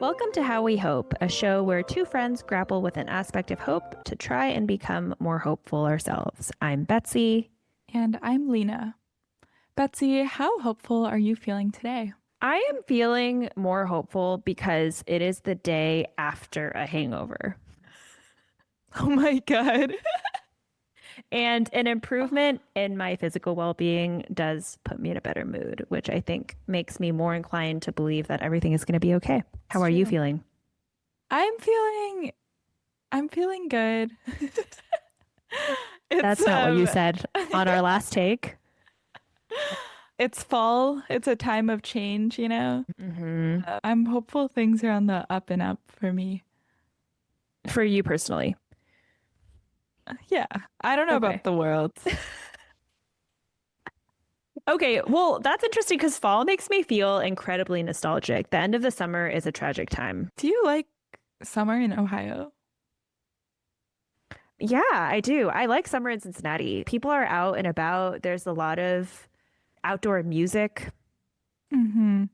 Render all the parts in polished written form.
Welcome to How We Hope, a show where two friends grapple with an aspect of hope to try and become more hopeful ourselves. I'm Betsy. And I'm Lena. Betsy, how hopeful are you feeling today? I am feeling more hopeful because it is the day after a hangover. Oh my God. And an improvement in my physical well being does put me in a better mood, which I think makes me more inclined to believe that everything is going to be okay. How It's are you true. feeling? I'm feeling I'm feeling good. It's That's not what you said on our last take. it's fall. It's a time of change, you know. Hmm. I'm hopeful things are on the up and up for me. For you personally. Yeah. I don't know about Okay. the world. Okay, well, that's interesting because fall makes me feel incredibly nostalgic. The end of the summer is a tragic time. Do you like summer in Ohio? Yeah, I do. I like summer in Cincinnati. People are out and about. There's a lot of outdoor music. Mm-hmm.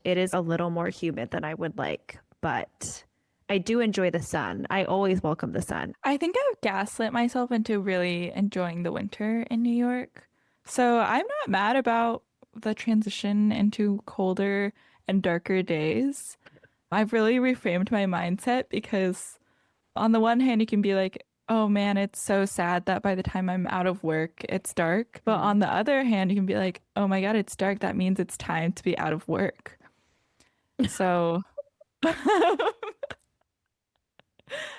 It is a little more humid than I would like, but I do enjoy the sun. I always welcome the sun. I think I've gaslit myself into really enjoying the winter in New York. So I'm not mad about the transition into colder and darker days. I've really reframed my mindset because, on the one hand, you can be like, oh man, it's so sad that by the time I'm out of work, it's dark. But Mhm. on the other hand, you can be like, oh my God, it's dark. That means it's time to be out of work. So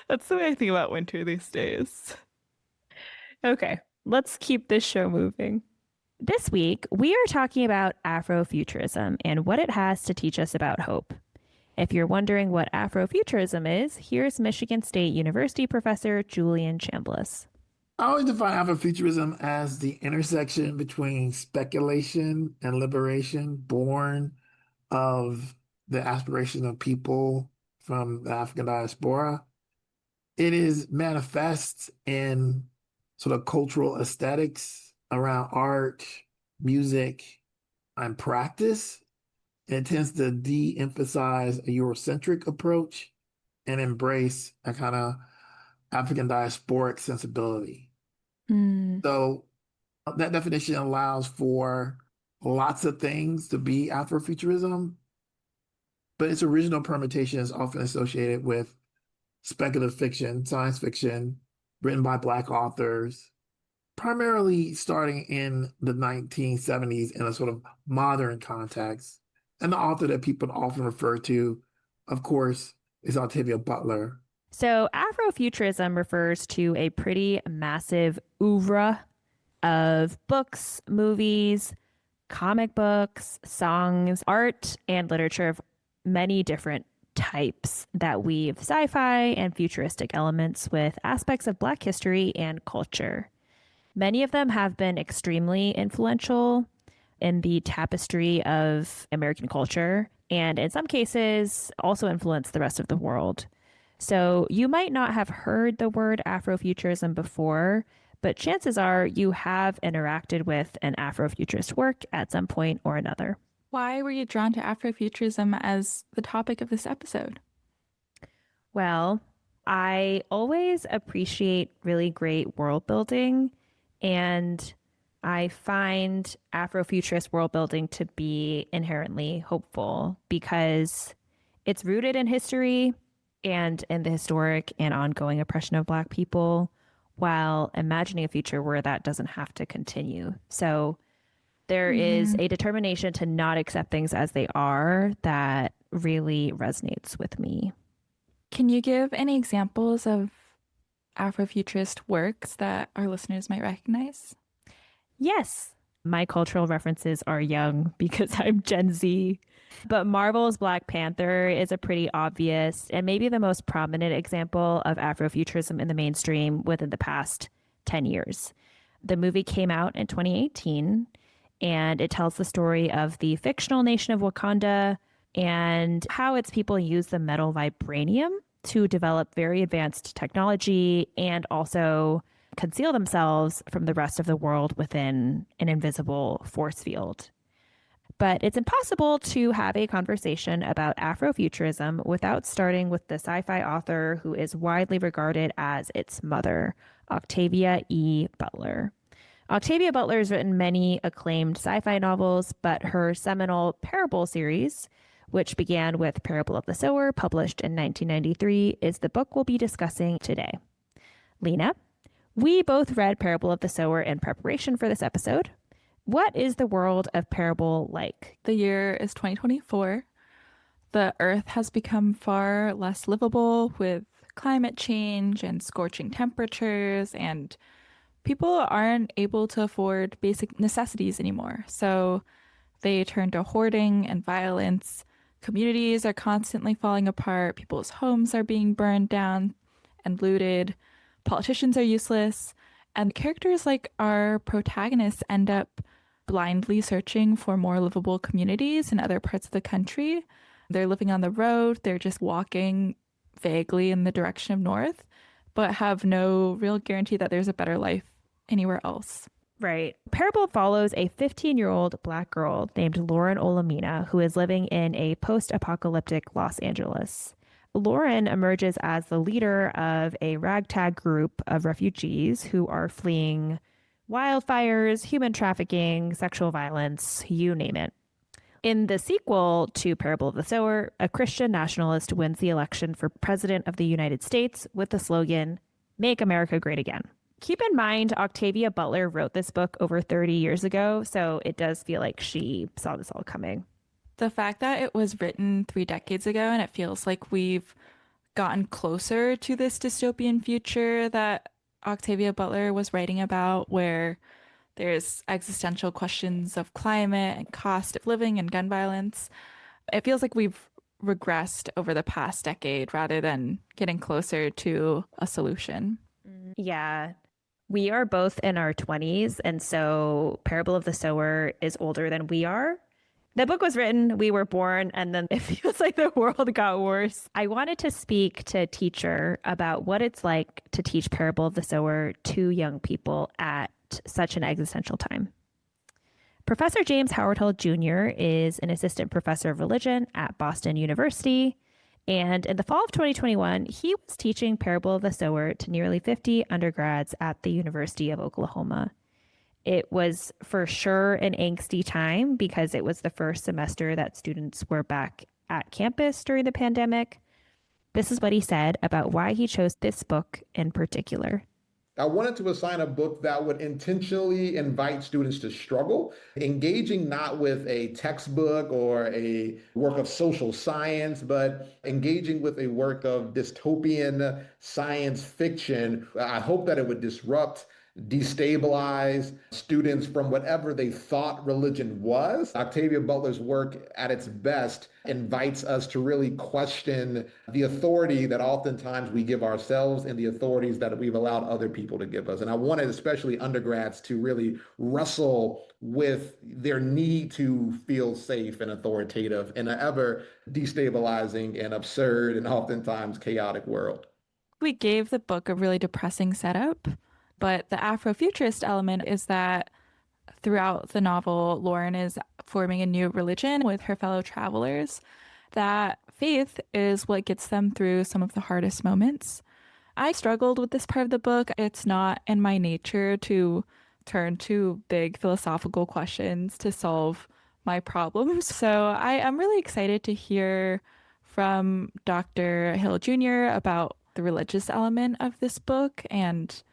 that's the way I think about winter these days. Okay, let's keep this show moving. This week, we are talking about Afrofuturism and what it has to teach us about hope. If you're wondering what Afrofuturism is, here's Michigan State University professor Julian Chambliss. I always define Afrofuturism as the intersection between speculation and liberation, born of the aspiration of people from the African diaspora. It is manifest in sort of cultural aesthetics around art, music, and practice. It tends to de-emphasize a Eurocentric approach and embrace a kind of African diasporic sensibility. Mm. So that definition allows for lots of things to be Afrofuturism, but its original permutation is often associated with speculative fiction, science fiction, written by Black authors, primarily starting in the 1970s in a sort of modern context. And the author that people often refer to, of course, is Octavia Butler. So, Afrofuturism refers to a pretty massive oeuvre of books, movies, comic books, songs, art, and literature of many different types that weave sci fi and futuristic elements with aspects of Black history and culture. Many of them have been extremely influential in the tapestry of American culture, and in some cases, also influenced the rest of the world. So you might not have heard the word Afrofuturism before, but chances are you have interacted with an Afrofuturist work at some point or another. Why were you drawn to Afrofuturism as the topic of this episode? Well, I always appreciate really great world building, and I find Afrofuturist world building to be inherently hopeful because it's rooted in history and in the historic and ongoing oppression of Black people while imagining a future where that doesn't have to continue. So there is Hmm. a determination to not accept things as they are that really resonates with me. Can you give any examples of Afrofuturist works that our listeners might recognize? Yes, my cultural references are young because I'm Gen Z. But Marvel's Black Panther is a pretty obvious and maybe the most prominent example of Afrofuturism in the mainstream within the past 10 years. The movie came out in 2018 and it tells the story of the fictional nation of Wakanda and how its people use the metal vibranium to develop very advanced technology and also conceal themselves from the rest of the world within an invisible force field. But it's impossible to have a conversation about Afrofuturism without starting with the sci-fi author who is widely regarded as its mother, Octavia E. Butler. Octavia Butler has written many acclaimed sci-fi novels, but her seminal Parable series, which began with Parable of the Sower, published in 1993, is the book we'll be discussing today. Lena, we both read Parable of the Sower in preparation for this episode. What is the world of Parable like? The year is 2024. The earth has become far less livable with climate change and scorching temperatures, and people aren't able to afford basic necessities anymore. So they turn to hoarding and violence. Communities are constantly falling apart. People's homes are being burned down and looted. Politicians are useless. And characters like our protagonists end up blindly searching for more livable communities in other parts of the country. They're living on the road. They're just walking vaguely in the direction of north, but have no real guarantee that there's a better life anywhere else. Right. Parable follows a 15-year-old Black girl named Lauren Olamina who is living in a post-apocalyptic Los Angeles. Lauren emerges as the leader of a ragtag group of refugees who are fleeing wildfires, human trafficking, sexual violence, you name it. In the sequel to Parable of the Sower, a Christian nationalist wins the election for president of the United States with the slogan, "Make America Great Again." Keep in mind, Octavia Butler wrote this book over 30 years ago, so it does feel like she saw this all coming. The fact that it was written 3 decades ago and it feels like we've gotten closer to this dystopian future that Octavia Butler was writing about, where there's existential questions of climate and cost of living and gun violence. It feels like we've regressed over the past decade rather than getting closer to a solution. Yeah. We are both in our 20s, and so Parable of the Sower is older than we are. The book was written, we were born, and then it feels like the world got worse. I wanted to speak to a teacher about what it's like to teach Parable of the Sower to young people at such an existential time. Professor James Howard Hill Jr. is an assistant professor of religion at Boston University. And in the fall of 2021, he was teaching Parable of the Sower to nearly 50 undergrads at the University of Oklahoma. It was for sure an angsty time because it was the first semester that students were back at campus during the pandemic. This is what he said about why he chose this book in particular. I wanted to assign a book that would intentionally invite students to struggle, engaging not with a textbook or a work of social science, but engaging with a work of dystopian science fiction. I hope that it would disrupt, destabilize students from whatever they thought religion was. Octavia Butler's work at its best invites us to really question the authority that oftentimes we give ourselves and the authorities that we've allowed other people to give us. And I wanted especially undergrads to really wrestle with their need to feel safe and authoritative in an ever destabilizing and absurd and oftentimes chaotic world. We gave the book a really depressing setup. But the Afrofuturist element is that throughout the novel, Lauren is forming a new religion with her fellow travelers. That faith is what gets them through some of the hardest moments. I struggled with this part of the book. It's not in my nature to turn to big philosophical questions to solve my problems. So I am really excited to hear from Dr. Hill Jr. about the religious element of this book and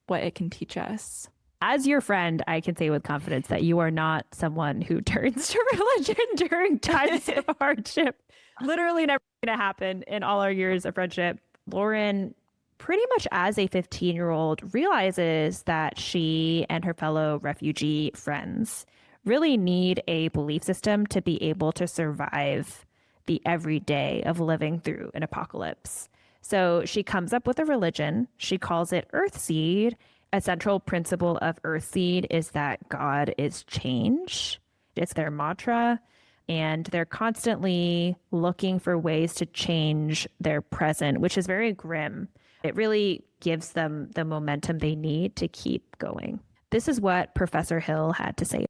what it can teach us. As your friend, I can say with confidence that you are not someone who turns to religion during times of hardship. Literally never going to happen in all our years of friendship. Lauren, pretty much as a 15-year-old, realizes that she and her fellow refugee friends really need a belief system to be able to survive the everyday of living through an apocalypse. So she comes up with a religion. She calls it Earthseed. A central principle of Earthseed is that God is change. It's their mantra. And they're constantly looking for ways to change their present, which is very grim. It really gives them the momentum they need to keep going. This is what Professor Hill had to say.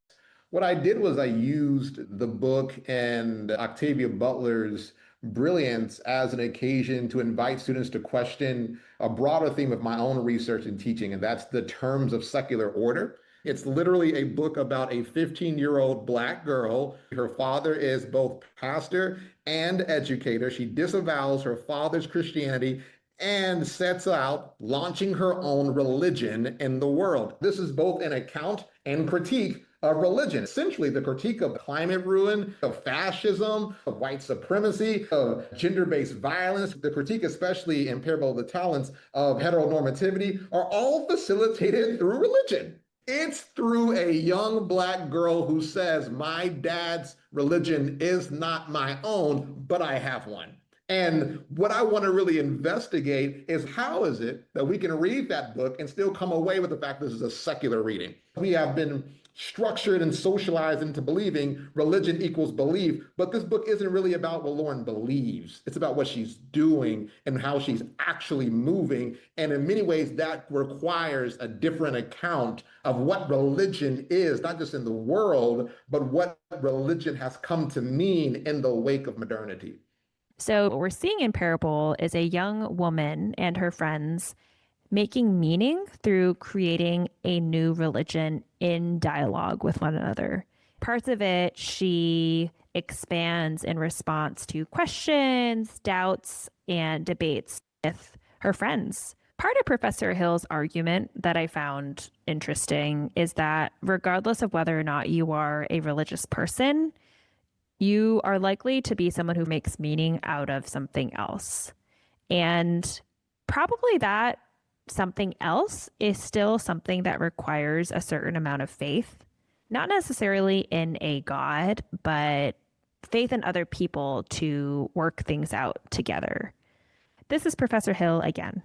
What I did was I used the book and Octavia Butler's brilliance as an occasion to invite students to question a broader theme of my own research and teaching, and that's the terms of secular order. It's literally a book about a 15-year-old Black girl. Her father is both pastor and educator. She disavows her father's Christianity and sets out launching her own religion in the world. This is both an account and critique of religion. Essentially, the critique of climate ruin, of fascism, of white supremacy, of gender-based violence, the critique, especially in Parable of the Talents, of heteronormativity, are all facilitated through religion. It's through a young Black girl who says, my dad's religion is not my own, but I have one. And what I want to really investigate is how is it that we can read that book and still come away with the fact this is a secular reading? We have been structured and socialized into believing religion equals belief, but this book isn't really about what Lauren believes. It's about what she's doing and how she's actually moving. And in many ways, that requires a different account of what religion is, not just in the world, but what religion has come to mean in the wake of modernity. So, what we're seeing in Parable is a young woman and her friends making meaning through creating a new religion in dialogue with one another. Parts of it, she expands in response to questions, doubts, and debates with her friends. Part of Professor Hill's argument that I found interesting is that regardless of whether or not you are a religious person, you are likely to be someone who makes meaning out of something else. And probably that something else is still something that requires a certain amount of faith, not necessarily in a God, but faith in other people to work things out together. This is Professor Hill again.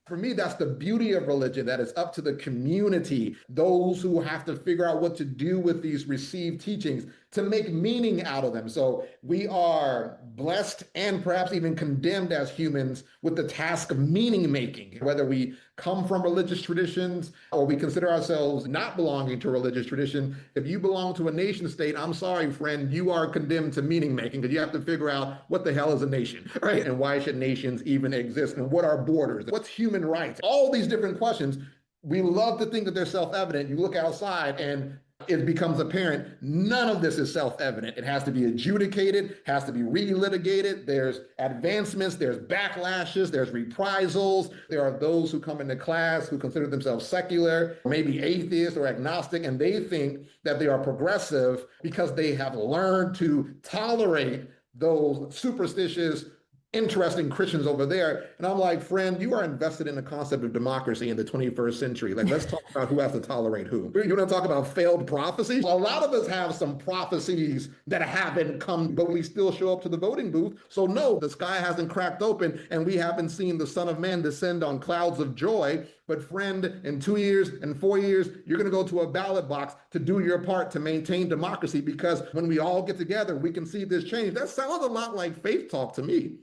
For me, that's the beauty of religion, that it's up to the community, those who have to figure out what to do with these received teachings to make meaning out of them. So we are blessed and perhaps even condemned as humans with the task of meaning making, whether we come from religious traditions or we consider ourselves not belonging to a religious tradition. If you belong to a nation state, I'm sorry, friend, you are condemned to meaning making because you have to figure out what the hell is a nation, right? And why should nations even exist? And what are borders? What's human rights? All these different questions. We love to think that they're self-evident. You look outside and it becomes apparent none of this is self-evident. It has to be adjudicated, has to be relitigated. There's advancements, there's backlashes, there's reprisals. There are those who come into class who consider themselves secular, maybe atheist or agnostic, and they think that they are progressive because they have learned to tolerate those superstitious interesting Christians over there. And I'm like, friend, you are invested in the concept of democracy in the 21st century. Like, let's talk about who has to tolerate who. You want to talk about failed prophecies? A lot of us have some prophecies that haven't come, but we still show up to the voting booth. So no, the sky hasn't cracked open and we haven't seen the Son of Man descend on clouds of joy. But friend, in 2 years and 4 years, you're going to go to a ballot box to do your part to maintain democracy, because when we all get together, we can see this change. That sounds a lot like faith talk to me.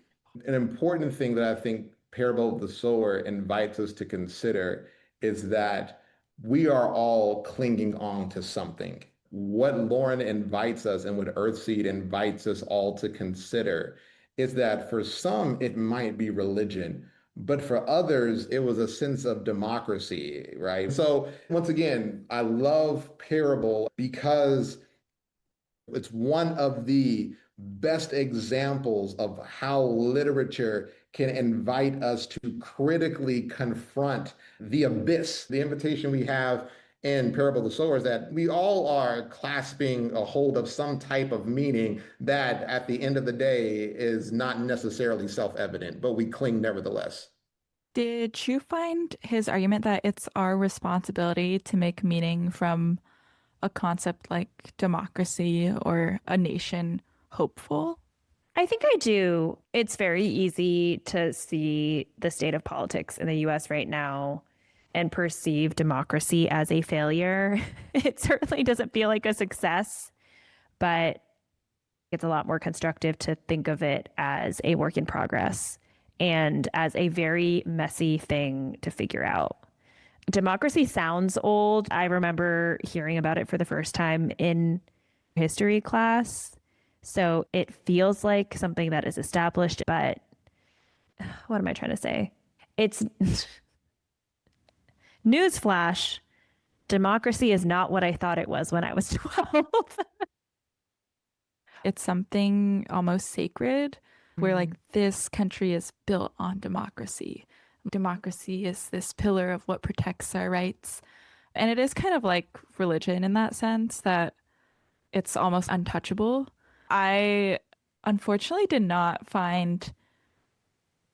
An important thing that I think Parable of the Sower invites us to consider is that we are all clinging on to something. What Lauren invites us and what Earthseed invites us all to consider is that for some, it might be religion, but for others, it was a sense of democracy, right? So once again, I love Parable because it's one of the best examples of how literature can invite us to critically confront the abyss. The invitation we have in Parable of the Sower is that we all are clasping a hold of some type of meaning that at the end of the day is not necessarily self-evident, but we cling nevertheless. Did you find his argument that it's our responsibility to make meaning from a concept like democracy or a nation hopeful? I think I do. It's very easy to see the state of politics in the US right now and perceive democracy as a failure. It certainly doesn't feel like a success, but it's a lot more constructive to think of it as a work in progress and as a very messy thing to figure out. Democracy sounds old. I remember hearing about it for the first time in history class. So it feels like something that is established, but what am I trying to say? It's newsflash. Democracy is not what I thought it was when I was 12. It's something almost sacred where like this country is built on democracy. Democracy is this pillar of what protects our rights. And it is kind of like religion in that sense that it's almost untouchable. I unfortunately did not find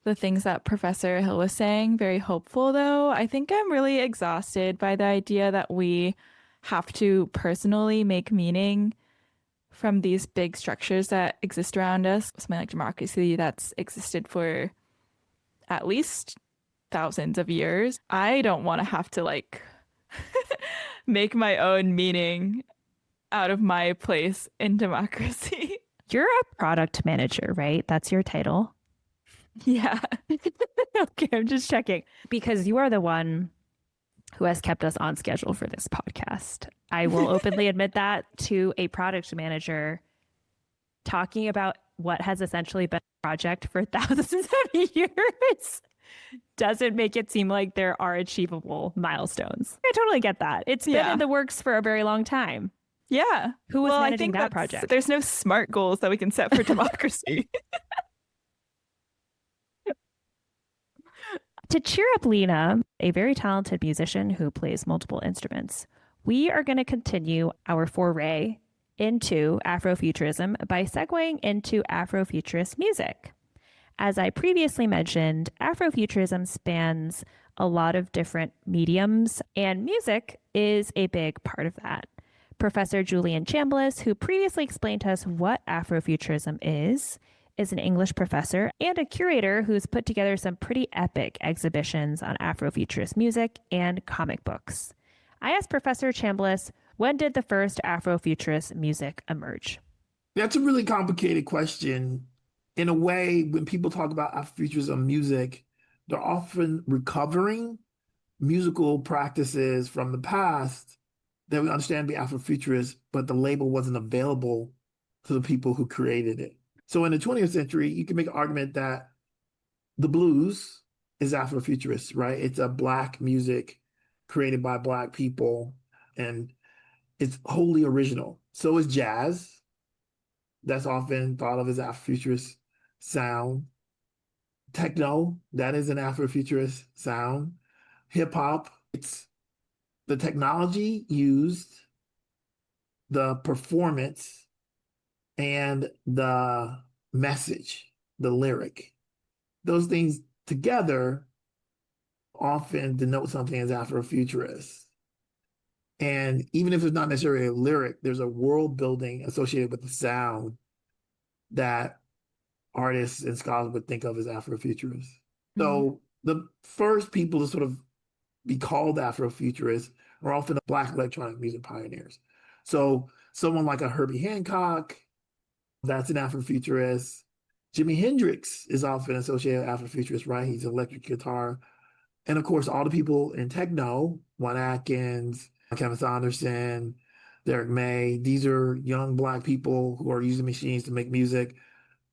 the things that Professor Hill was saying very hopeful, though. I think I'm really exhausted by the idea that we have to personally make meaning from these big structures that exist around us. Something like democracy that's existed for at least thousands of years. I don't want to have to like make my own meaning out of my place in democracy. You're a product manager, right? That's your title. Yeah. Okay, I'm just checking because you are the one who has kept us on schedule for this podcast. I will openly admit that to a product manager talking about what has essentially been a project for thousands of years doesn't make it seem like there are achievable milestones. I totally get that. It's been in the works for a very long time. Yeah. Who was managing that project? There's no SMART goals that we can set for democracy. To cheer up Lena, a very talented musician who plays multiple instruments, we are going to continue our foray into Afrofuturism by segueing into Afrofuturist music. As I previously mentioned, Afrofuturism spans a lot of different mediums, and music is a big part of that. Professor Julian Chambliss, who previously explained to us what Afrofuturism is an English professor and a curator who's put together some pretty epic exhibitions on Afrofuturist music and comic books. I asked Professor Chambliss, when did the first Afrofuturist music emerge? That's a really complicated question. In a way, when people talk about Afrofuturism music, they're often recovering musical practices from the past that we understand to be Afrofuturist, but the label wasn't available to the people who created it. So in the 20th century, you can make an argument that the blues is Afrofuturist, right? It's a Black music created by Black people, and it's wholly original. So is jazz. That's often thought of as Afrofuturist sound. Techno, that is an Afrofuturist sound. Hip hop, it's the technology used, the performance, and the message, the lyric. Those things together often denote something as Afrofuturist. And even if it's not necessarily a lyric, there's a world building associated with the sound that artists and scholars would think of as Afrofuturist. So the first people to sort of be called Afrofuturists are often Black electronic music pioneers. So someone like a Herbie Hancock, that's an Afrofuturist. Jimi Hendrix is often associated with Afrofuturist, right? He's electric guitar. And of course, all the people in techno, Juan Atkins, Kevin Saunderson, Derek May, these are young Black people who are using machines to make music.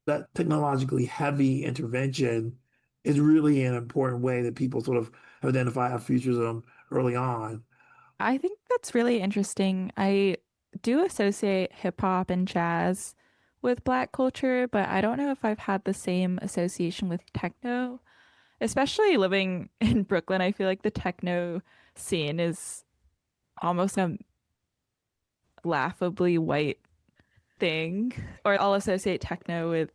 That technologically heavy intervention is really an important way that people sort of identify Afrofuturism early on. I think that's really interesting. I do associate hip hop and jazz with Black culture, but I don't know if I've had the same association with techno. Especially living in Brooklyn, I feel like the techno scene is almost a laughably white thing. Or I'll associate techno with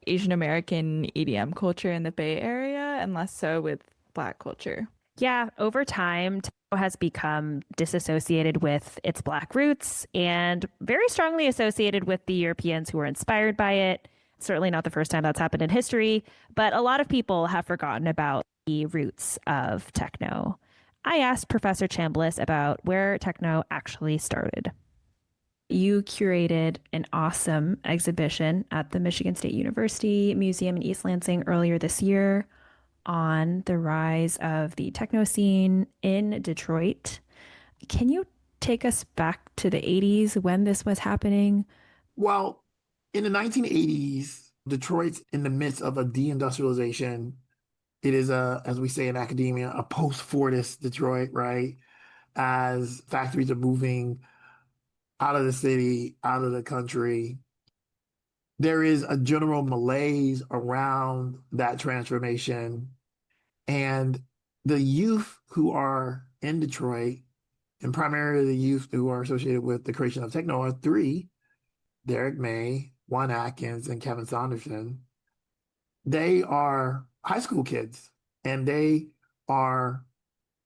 Asian American EDM culture in the Bay Area and less so with Black culture. Yeah, over time, techno has become disassociated with its Black roots and very strongly associated with the Europeans who were inspired by it. Certainly not the first time that's happened in history, but a lot of people have forgotten about the roots of techno. I asked Professor Chambliss about where techno actually started. You curated an awesome exhibition at the Michigan State University Museum in East Lansing earlier this year on the rise of the techno scene in Detroit. Can you take us back to the 80s when this was happening? Well, in the 1980s, Detroit's in the midst of a deindustrialization. It is as we say in academia, a post-Fordist Detroit, right? As factories are moving out of the city, out of the country. There is a general malaise around that transformation. And the youth who are in Detroit, and primarily the youth who are associated with the creation of techno, are three: Derek May, Juan Atkins, and Kevin Saunderson. They are high school kids and they are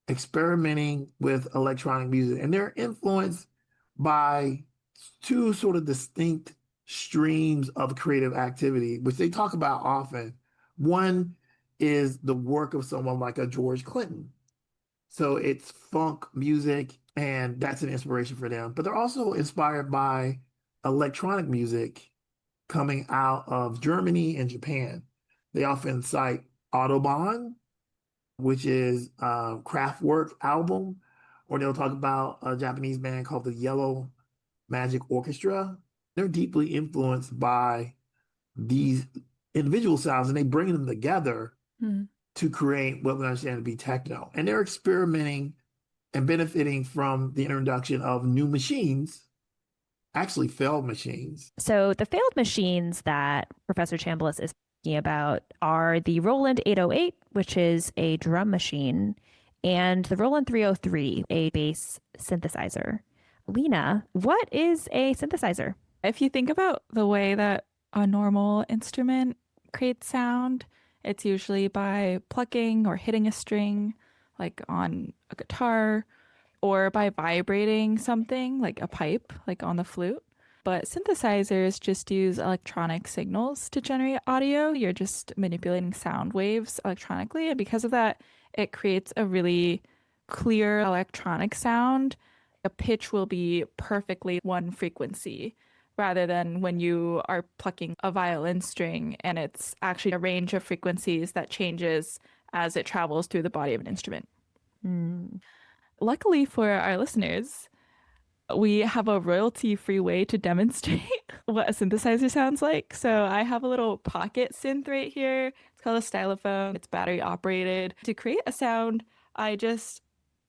experimenting with electronic music. And they're influenced by two sort of distinct streams of creative activity, which they talk about often. One is the work of someone like a George Clinton. So it's funk music, and that's an inspiration for them. But they're also inspired by electronic music coming out of Germany and Japan. They often cite Autobahn, which is a Kraftwerk album, or they'll talk about a Japanese band called the Yellow Magic Orchestra. They're deeply influenced by these individual sounds, and they bring them together to create what we understand to be techno. And they're experimenting and benefiting from the introduction of new machines, actually failed machines. So the failed machines that Professor Chambliss is talking about are the Roland 808, which is a drum machine, and the Roland 303, a bass synthesizer. Lena, what is a synthesizer? If you think about the way that a normal instrument creates sound, it's usually by plucking or hitting a string, like on a guitar, or by vibrating something like a pipe, like on the flute. But synthesizers just use electronic signals to generate audio. You're just manipulating sound waves electronically. And because of that, it creates a really clear electronic sound. A pitch will be perfectly one frequency, rather than when you are plucking a violin string and it's actually a range of frequencies that changes as it travels through the body of an instrument. Luckily for our listeners, we have a royalty-free way to demonstrate what a synthesizer sounds like. So I have a little pocket synth right here. It's called a stylophone. It's battery operated. To create a sound, I just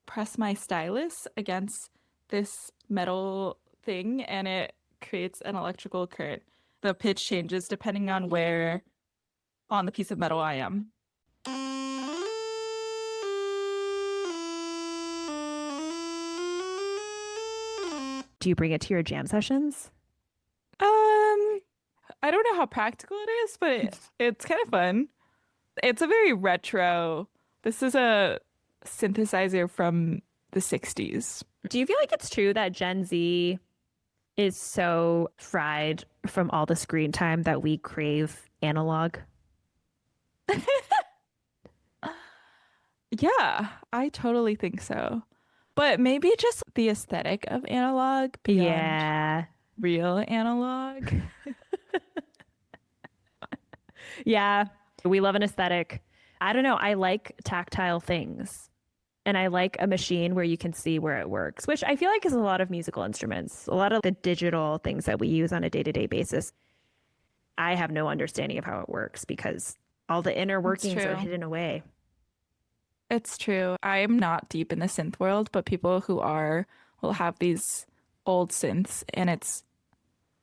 press my stylus against this metal thing and it creates an electrical current. The pitch changes depending on where on the piece of metal I am. Do you bring it to your jam sessions? I don't know how practical it is, but it's kind of fun. It's a very retro. This is a synthesizer from the 60s. Do you feel like it's true that Gen Z is so fried from all the screen time that we crave analog? Yeah, I totally think so. But maybe just the aesthetic of analog beyond real analog. Yeah, we love an aesthetic. I don't know. I like tactile things. And I like a machine where you can see where it works, which I feel like is a lot of musical instruments, a lot of the digital things that we use on a day-to-day basis. I have no understanding of how it works because all the inner workings are hidden away. It's true. I'm not deep in the synth world, but people who are will have these old synths and it's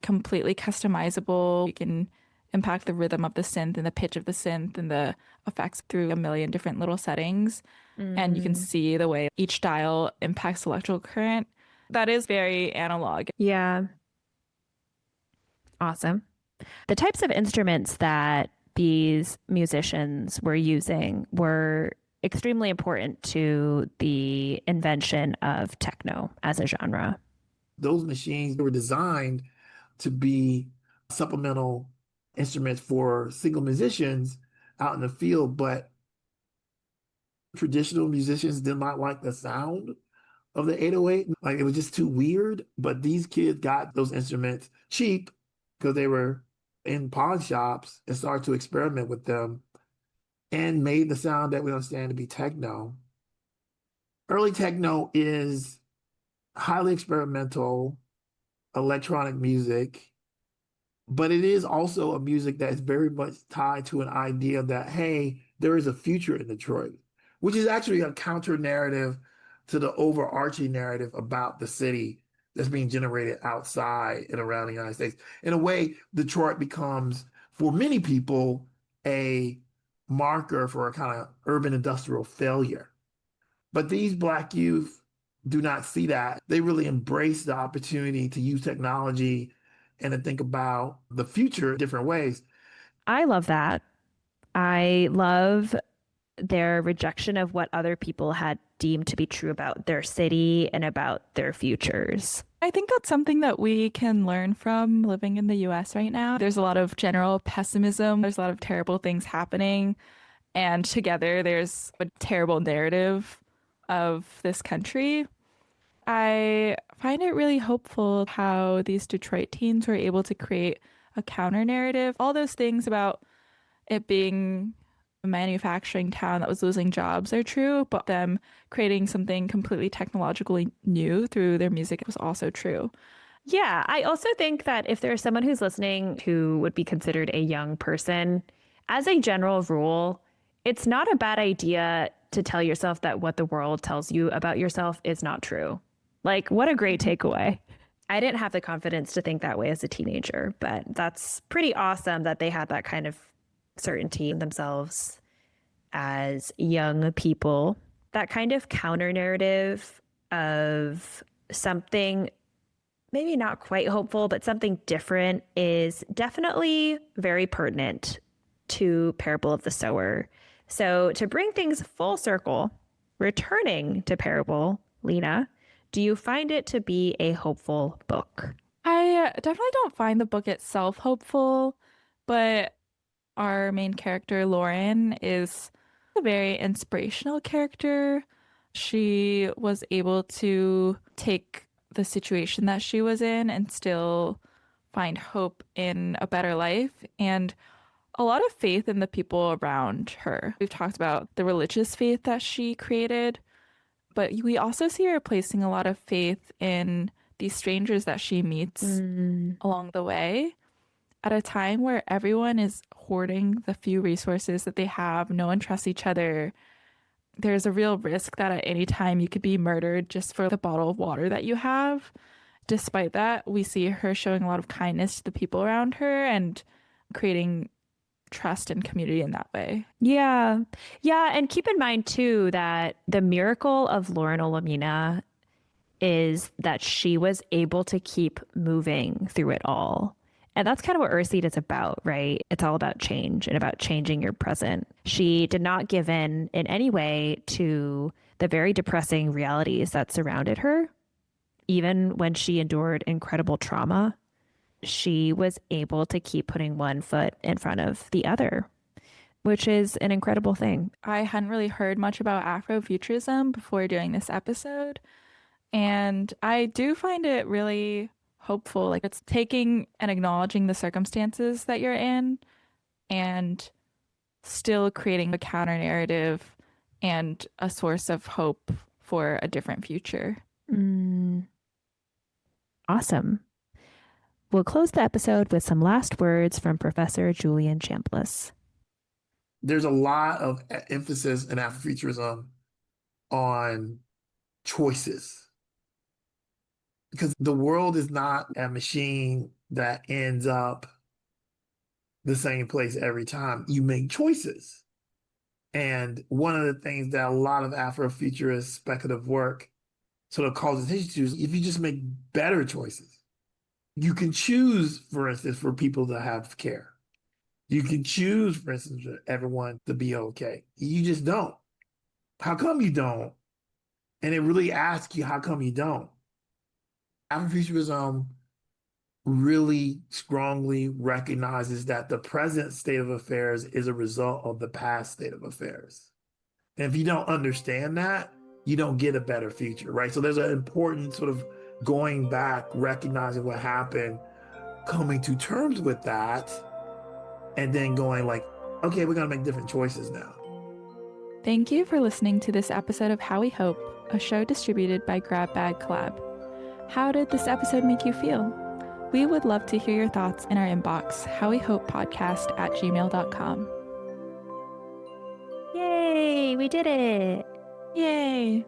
completely customizable. You can impact the rhythm of the synth and the pitch of the synth and the effects through a million different little settings. And you can see the way each dial impacts electrical current. That is very analog. Yeah. Awesome. The types of instruments that these musicians were using were extremely important to the invention of techno as a genre. Those machines were designed to be supplemental instruments for single musicians out in the field, but traditional musicians did not like the sound of the 808. Like it was just too weird. But these kids got those instruments cheap because they were in pawn shops and started to experiment with them. and made the sound that we understand to be techno. Early techno is highly experimental electronic music, but it is also a music that is very much tied to an idea that, hey, there is a future in Detroit, which is actually a counter narrative to the overarching narrative about the city that's being generated outside and around the United States. In a way, Detroit becomes, for many people, a marker for a kind of urban industrial failure. But these Black youth do not see that. They really embrace the opportunity to use technology and to think about the future in different ways. I love that. I love their rejection of what other people had deemed to be true about their city and about their futures. I think that's something that we can learn from living in the US right now. There's a lot of general pessimism, there's a lot of terrible things happening, and together there's a terrible narrative of this country. I find it really hopeful how these Detroit teens were able to create a counter narrative. All those things about it being a manufacturing town that was losing jobs are true, but them creating something completely technologically new through their music was also true. Yeah, I also think that if there's someone who's listening who would be considered a young person, as a general rule, it's not a bad idea to tell yourself that what the world tells you about yourself is not true. Like, what a great takeaway. I didn't have the confidence to think that way as a teenager, but that's pretty awesome that they had that kind of certainty in themselves as young people. That kind of counter narrative of something maybe not quite hopeful, but something different is definitely very pertinent to Parable of the Sower. So to bring things full circle, returning to Parable, Lena, do you find it to be a hopeful book? I definitely don't find the book itself hopeful, but our main character, Lauren, is a very inspirational character. She was able to take the situation that she was in and still find hope in a better life and a lot of faith in the people around her. We've talked about the religious faith that she created, but we also see her placing a lot of faith in these strangers that she meets along the way. At a time where everyone is hoarding the few resources that they have, no one trusts each other, there's a real risk that at any time you could be murdered just for the bottle of water that you have. Despite that, we see her showing a lot of kindness to the people around her and creating trust and community in that way. Yeah. Yeah. And keep in mind, too, that the miracle of Lauren Olamina is that she was able to keep moving through it all. And that's kind of what Earthseed is about, right? It's all about change and about changing your present. She did not give in any way to the very depressing realities that surrounded her. Even when she endured incredible trauma, she was able to keep putting one foot in front of the other, which is an incredible thing. I hadn't really heard much about Afrofuturism before doing this episode, and I do find it really hopeful. Like, it's taking and acknowledging the circumstances that you're in and still creating a counter narrative and a source of hope for a different future. Awesome. We'll close the episode with some last words from Professor Julian Chambliss. There's a lot of emphasis in Afrofuturism on choices, because the world is not a machine that ends up the same place every time. You make choices. And one of the things that a lot of Afrofuturist speculative work sort of calls attention to is if you just make better choices. You can choose, for instance, for people to have care. You can choose, for instance, for everyone to be okay. You just don't. How come you don't? And it really asks you, how come you don't? Afrofuturism really strongly recognizes that the present state of affairs is a result of the past state of affairs. And if you don't understand that, you don't get a better future, right? So there's an important sort of going back, recognizing what happened, coming to terms with that, and then going like, okay, we're going to make different choices now. Thank you for listening to this episode of How We Hope, a show distributed by Grab Bag Collab. How did this episode make you feel? We would love to hear your thoughts in our inbox, howwehopepodcast@gmail.com. Yay, we did it. Yay!